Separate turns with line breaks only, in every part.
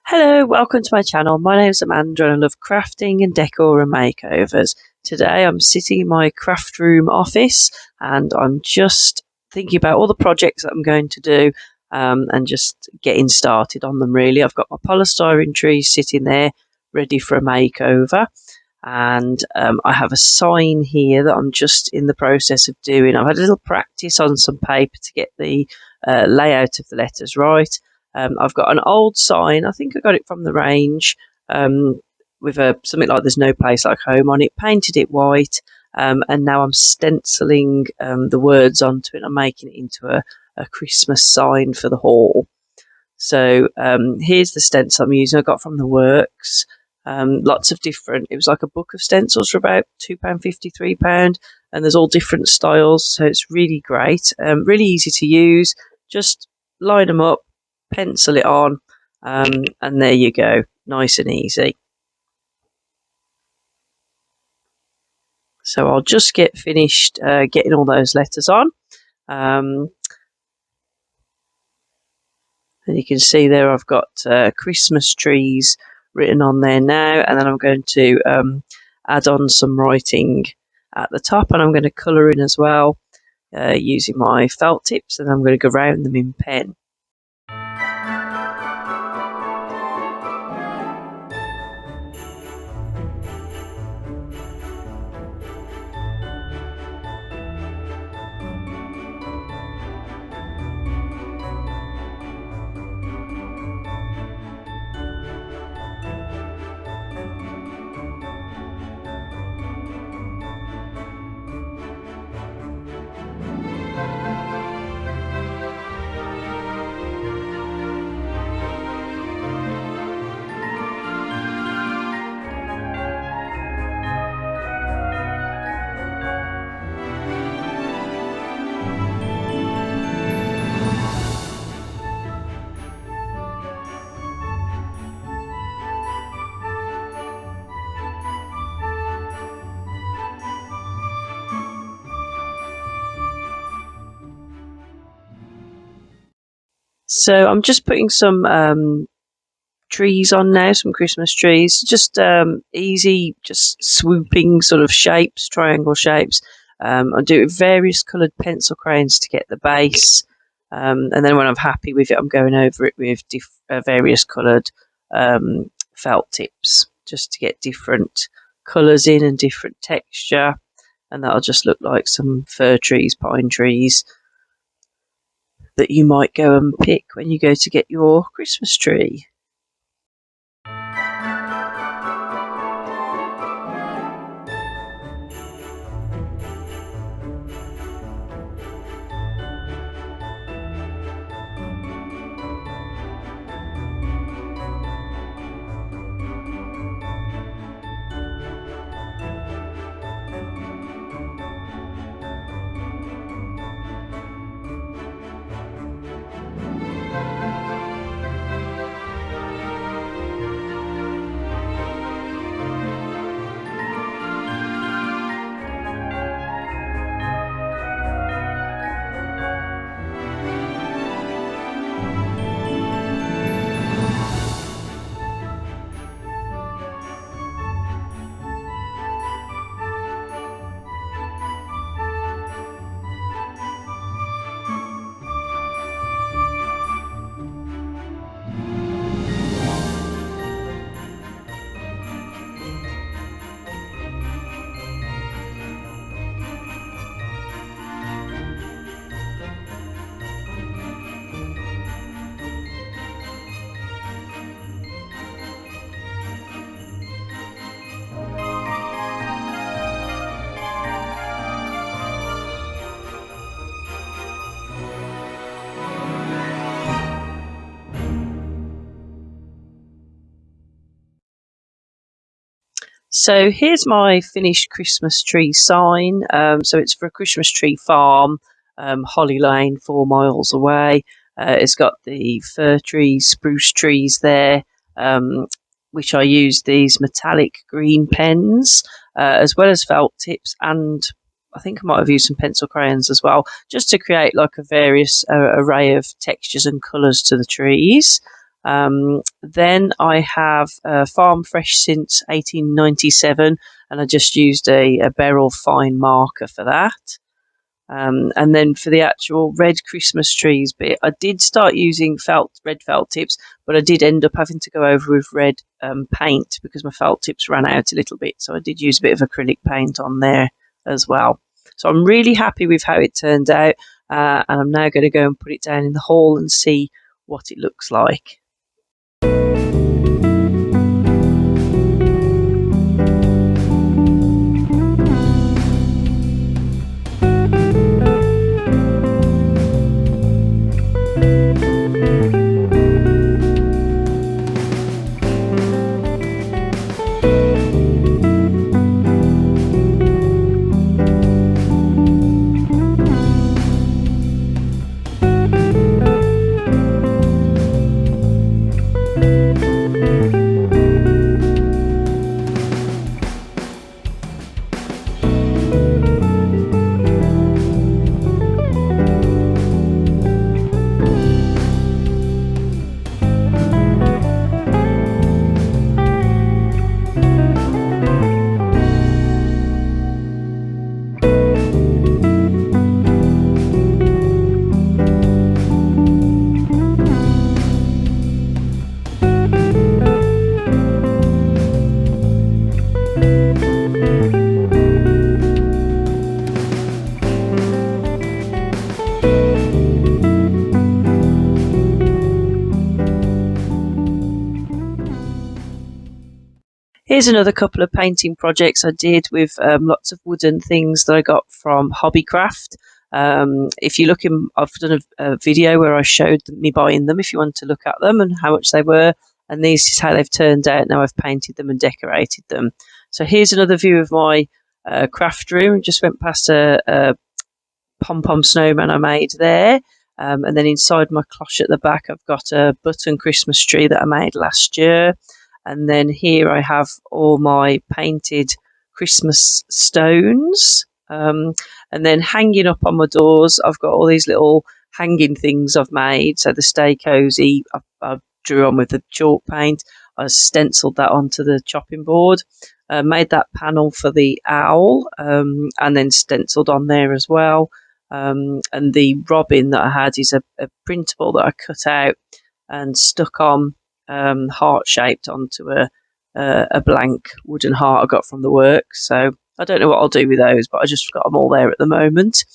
Hello, welcome to my channel. My name is Amanda and I love crafting and decor and makeovers. Today I'm sitting in my craft room office and I'm just thinking about all the projects that I'm going to do and just getting started on them really. I've got my polystyrene trees sitting there ready for a makeover, and I have a sign here that I'm just in the process of doing. I've had a little practice on some paper to get the layout of the letters right. I've got an old sign, I think I got it from the range, with something like "There's no place like home" on it, painted it white, and now I'm stenciling the words onto it. I'm making it into a Christmas sign for the hall. So here's the stencil I'm using. I got from the works. Lots of different, it was like a book of stencils for about £2.50, £3, and there's all different styles, so it's really great, really easy to use. Just line them up, pencil it on, and there you go, nice and easy. So I'll just get finished getting all those letters on. And you can see there I've got Christmas trees written on there now, and then I'm going to add on some writing at the top, and I'm going to colour in as well using my felt tips, and I'm going to go round them in pen. So I'm just putting some trees on now, some Christmas trees, just easy, just swooping sort of shapes, triangle shapes. I do it with various coloured pencil crayons to get the base, and then when I'm happy with it, I'm going over it with various coloured felt tips, just to get different colours in and different texture, and that'll just look like some fir trees, pine trees that you might go and pick when you go to get your Christmas tree. So here's my finished Christmas tree sign. So it's for a Christmas tree farm, Holly Lane, 4 miles away. It's got the fir trees, spruce trees there, which I used these metallic green pens, as well as felt tips, and I think I might have used some pencil crayons as well, just to create like a various array of textures and colours to the trees. Then I have Farm Fresh since 1897, and I just used a Beryl fine marker for that. And then for the actual red Christmas trees bit, I did start using red felt tips, but I did end up having to go over with red paint because my felt tips ran out a little bit. So I did use a bit of acrylic paint on there as well. So I'm really happy with how it turned out, and I'm now going to go and put it down in the hall and see what it looks like. Here's another couple of painting projects I did with lots of wooden things that I got from Hobbycraft. If you look in, I've done a video where I showed me buying them if you want to look at them and how much they were. And this is how they've turned out. Now I've painted them and decorated them. So here's another view of my craft room. Just went past a pom-pom snowman I made there. And then inside my cloche at the back, I've got a button Christmas tree that I made last year. And then here I have all my painted Christmas stones. And then hanging up on my doors, I've got all these little hanging things I've made. So the Stay Cozy, I drew on with the chalk paint. I stenciled that onto the chopping board. Made that panel for the owl, and then stenciled on there as well. And the robin that I had is a printable that I cut out and stuck on heart-shaped onto a blank wooden heart I got from the works. So I don't know what I'll do with those, but I just got them all there at the moment.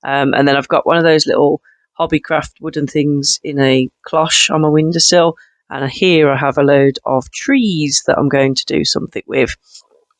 And then I've got one of those little Hobbycraft wooden things in a cloche on my windowsill. And here I have a load of trees that I'm going to do something with.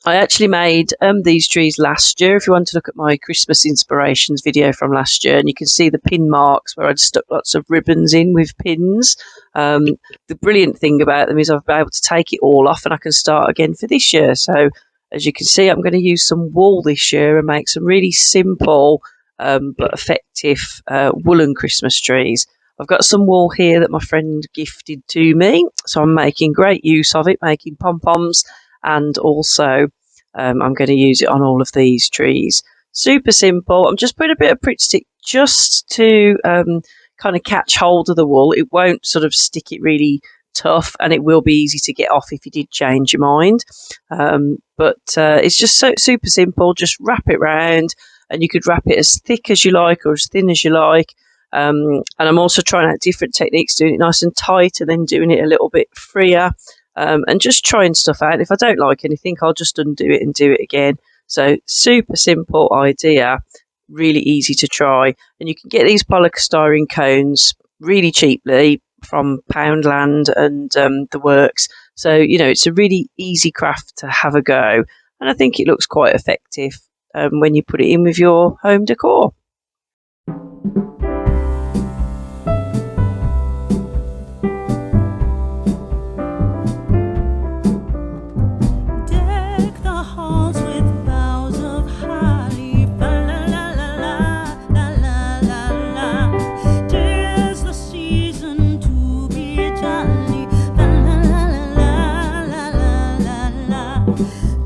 I actually made these trees last year. If you want to look at my Christmas inspirations video from last year, and you can see the pin marks where I'd stuck lots of ribbons in with pins. The brilliant thing about them is I've been able to take it all off and I can start again for this year. So as you can see, I'm going to use some wool this year and make some really simple but effective woolen Christmas trees. I've got some wool here that my friend gifted to me, so I'm making great use of it, making pom-poms, and also I'm going to use it on all of these trees. Super simple. I'm just putting a bit of Pritt Stick just to kind of catch hold of the wool. It won't sort of stick it really tough, and it will be easy to get off if you did change your mind. But it's just so super simple. Just wrap it round, and you could wrap it as thick as you like or as thin as you like. And I'm also trying out different techniques, doing it nice and tight and then doing it a little bit freer, and just trying stuff out. If I don't like anything, I'll just undo it and do it again. So super simple idea, really easy to try. And you can get these polystyrene cones really cheaply from Poundland and the works. So, you know, it's a really easy craft to have a go. And I think it looks quite effective when you put it in with your home decor.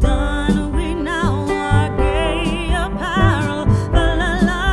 Done we now our gay apparel, la la la.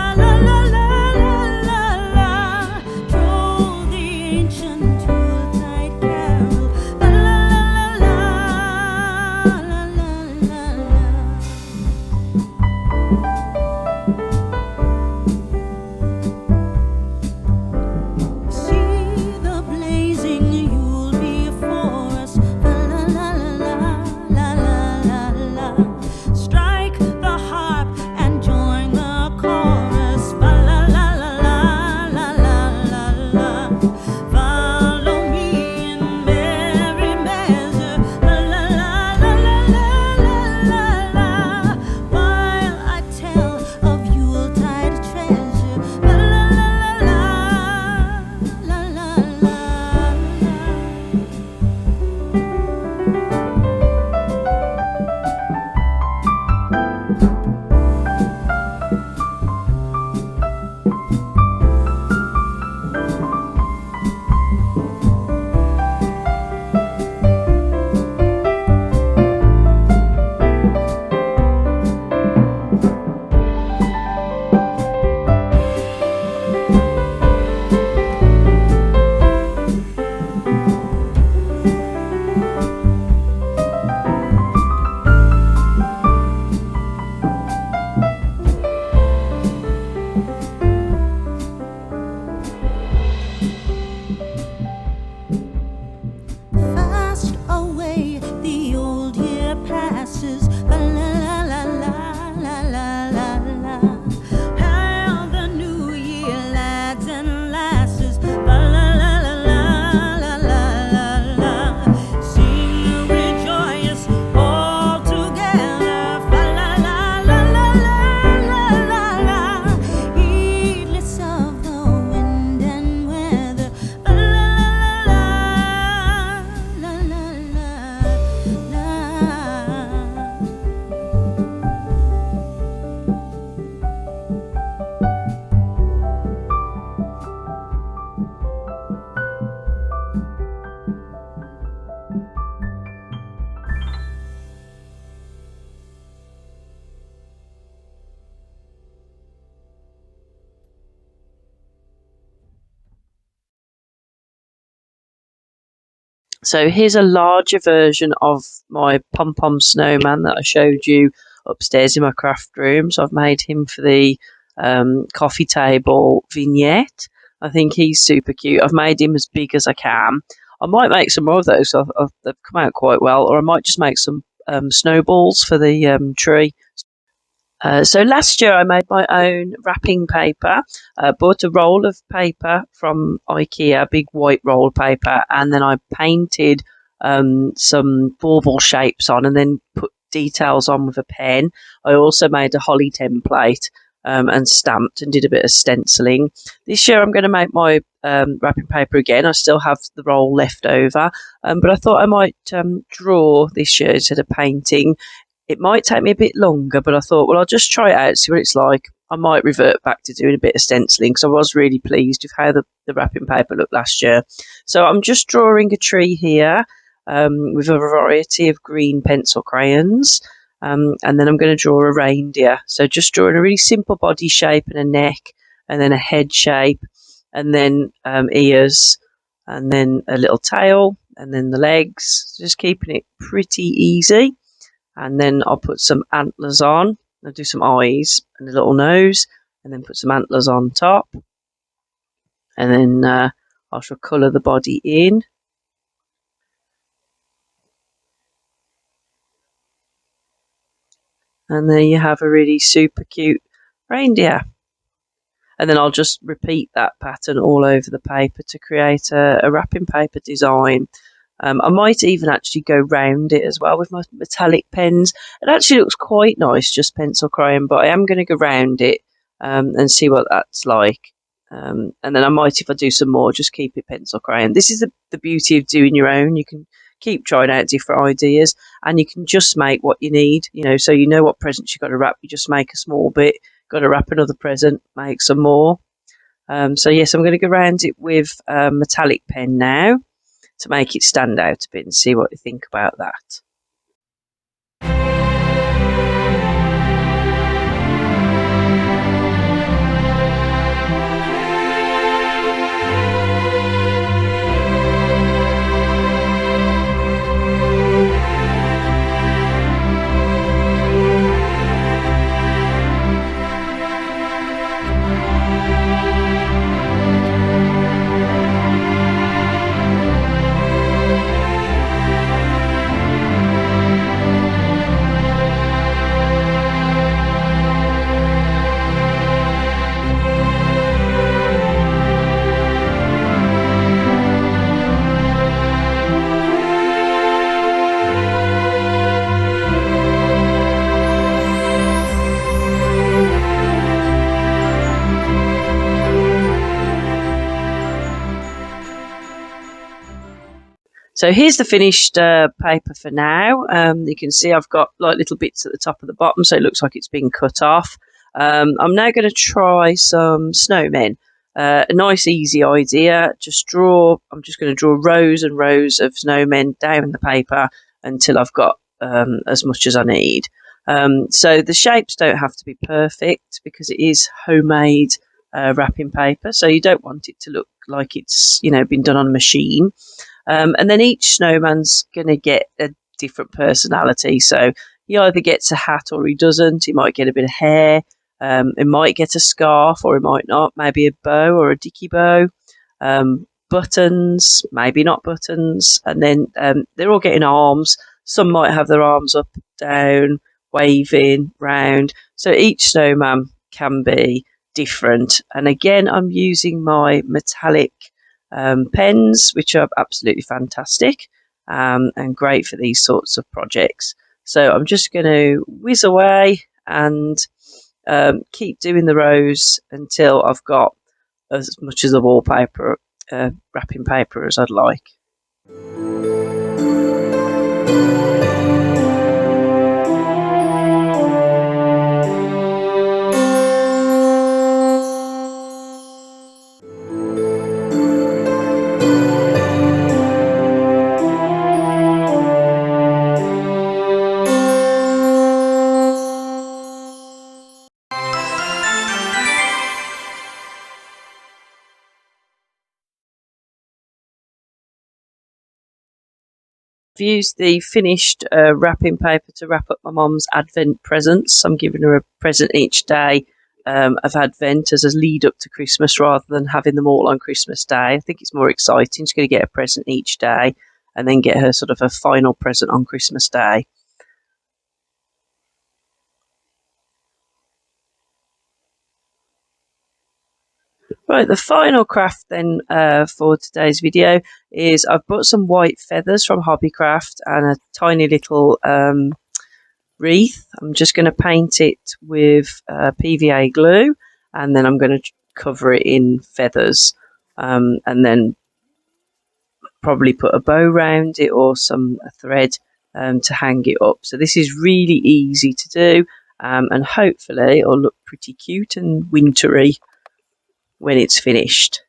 So here's a larger version of my pom-pom snowman that I showed you upstairs in my craft room. So I've made him for the coffee table vignette. I think he's super cute. I've made him as big as I can. I might make some more of those. They've come out quite well. Or I might just make some snowballs for the tree. So last year I made my own wrapping paper. Bought a roll of paper from IKEA, big white roll paper, and then I painted some bauble shapes on and then put details on with a pen. I also made a holly template and stamped and did a bit of stenciling. This year I'm going to make my wrapping paper again. I still have the roll left over, but I thought I might draw this year instead of painting. It might take me a bit longer, but I thought, well, I'll just try it out, see what it's like. I might revert back to doing a bit of stenciling because I was really pleased with how the wrapping paper looked last year. So I'm just drawing a tree here with a variety of green pencil crayons. And then I'm going to draw a reindeer. So just drawing a really simple body shape and a neck, and then a head shape, and then ears, and then a little tail, and then the legs. Just keeping it pretty easy. And then I'll put some antlers on. I'll do some eyes and a little nose, and then put some antlers on top. And then I shall colour the body in. And there you have a really super cute reindeer. And then I'll just repeat that pattern all over the paper to create a wrapping paper design. I might even actually go round it as well with my metallic pens. It actually looks quite nice, just pencil crayon, but I am going to go round it and see what that's like. And then I might, if I do some more, just keep it pencil crayon. This is the beauty of doing your own. You can keep trying out different ideas, and you can just make what you need, so you know what presents you've got to wrap. You just make a small bit, got to wrap another present, make some more. So yes, I'm going to go round it with a metallic pen now to make it stand out a bit and see what you think about that. So here's the finished paper for now. You can see I've got like little bits at the top and the bottom, so it looks like it's been cut off. I'm now going to try some snowmen. A nice easy idea. I'm just going to draw rows and rows of snowmen down the paper until I've got as much as I need. So the shapes don't have to be perfect because it is homemade wrapping paper, so you don't want it to look like it's been done on a machine. And then each snowman's going to get a different personality. So he either gets a hat or he doesn't. He might get a bit of hair. He might get a scarf or he might not. Maybe a bow or a dicky bow. Buttons, maybe not buttons. And then they're all getting arms. Some might have their arms up, down, waving, round. So each snowman can be different. And again, I'm using my metallic pens, which are absolutely fantastic and great for these sorts of projects. So I'm just going to whiz away and keep doing the rows until I've got as much of the wallpaper wrapping paper as I'd like. used the finished wrapping paper to wrap up my mum's Advent presents. I'm giving her a present each day of Advent as a lead up to Christmas rather than having them all on Christmas Day. I think it's more exciting. She's going to get a present each day and then get her sort of a final present on Christmas Day. Right, the final craft then for today's video is I've bought some white feathers from Hobbycraft and a tiny little wreath. I'm just going to paint it with PVA glue, and then I'm going to cover it in feathers, and then probably put a bow round it or some thread to hang it up. So this is really easy to do, and hopefully it'll look pretty cute and wintry when it's finished.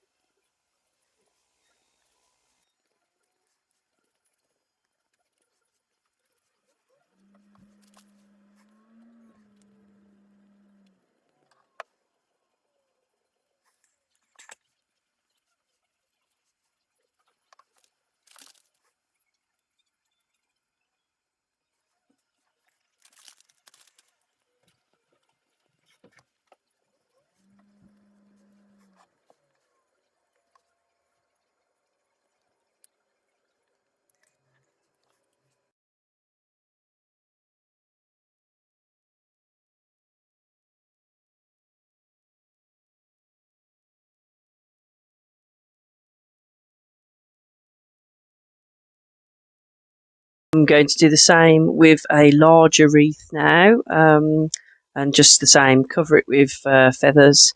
I'm going to do the same with a larger wreath now, and just the same, cover it with feathers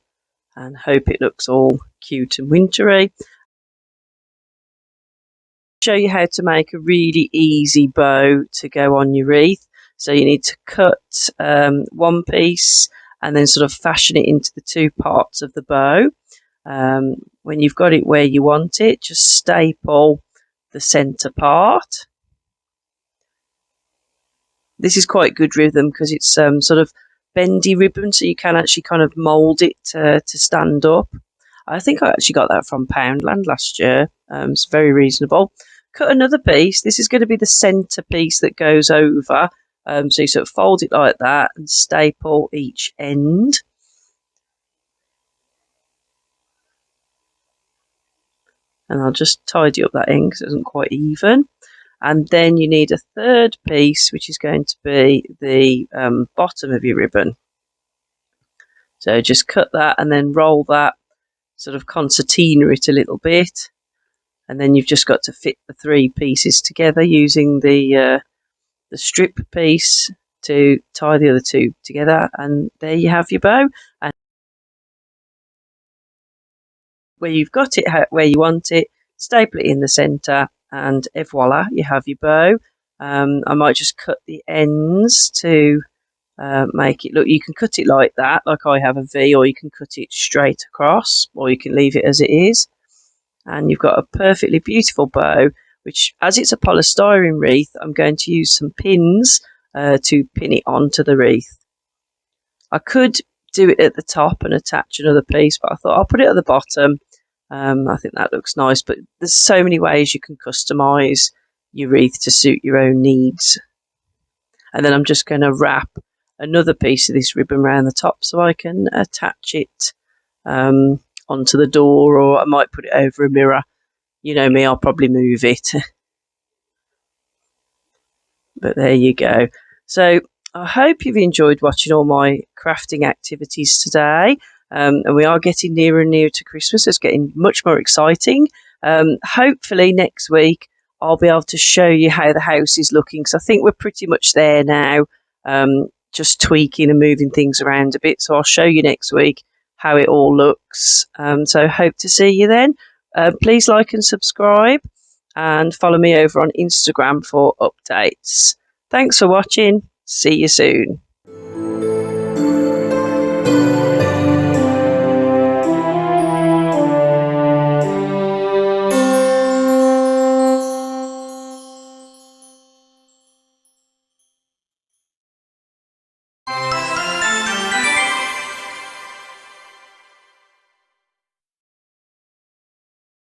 and hope it looks all cute and wintry. Show you how to make a really easy bow to go on your wreath. So you need to cut one piece and then sort of fashion it into the two parts of the bow. When you've got it where you want it, just staple the centre part. This is quite good rhythm because it's sort of bendy ribbon, so you can actually kind of mould it to stand up. I think I actually got that from Poundland last year. It's very reasonable. Cut another piece. This is going to be the centre piece that goes over. So you sort of fold it like that and staple each end. And I'll just tidy up that end because it isn't quite even. And then you need a third piece, which is going to be the bottom of your ribbon. So just cut that and then roll that, sort of concertina it a little bit. And then you've just got to fit the three pieces together using the strip piece to tie the other two together. And there you have your bow. And where you've got it where you want it, staple it in the centre, and voila, you have your bow. I might just cut the ends to make it look. You can cut it like that, like I have a V, or you can cut it straight across, or you can leave it as it is. And you've got a perfectly beautiful bow, which, as it's a polystyrene wreath, I'm going to use some pins to pin it onto the wreath. I could do it at the top and attach another piece, but I thought I'll put it at the bottom. I think that looks nice, but there's so many ways you can customise your wreath to suit your own needs. And then I'm just going to wrap another piece of this ribbon around the top so I can attach it onto the door, or I might put it over a mirror. You know me, I'll probably move it. But there you go. So I hope you've enjoyed watching all my crafting activities today. And we are getting nearer and nearer to Christmas. It's getting much more exciting. Hopefully next week I'll be able to show you how the house is looking, because I think we're pretty much there now, just tweaking and moving things around a bit. So I'll show you next week how it all looks. So hope to see you then. Please like and subscribe, and follow me over on Instagram for updates. Thanks for watching. See you soon.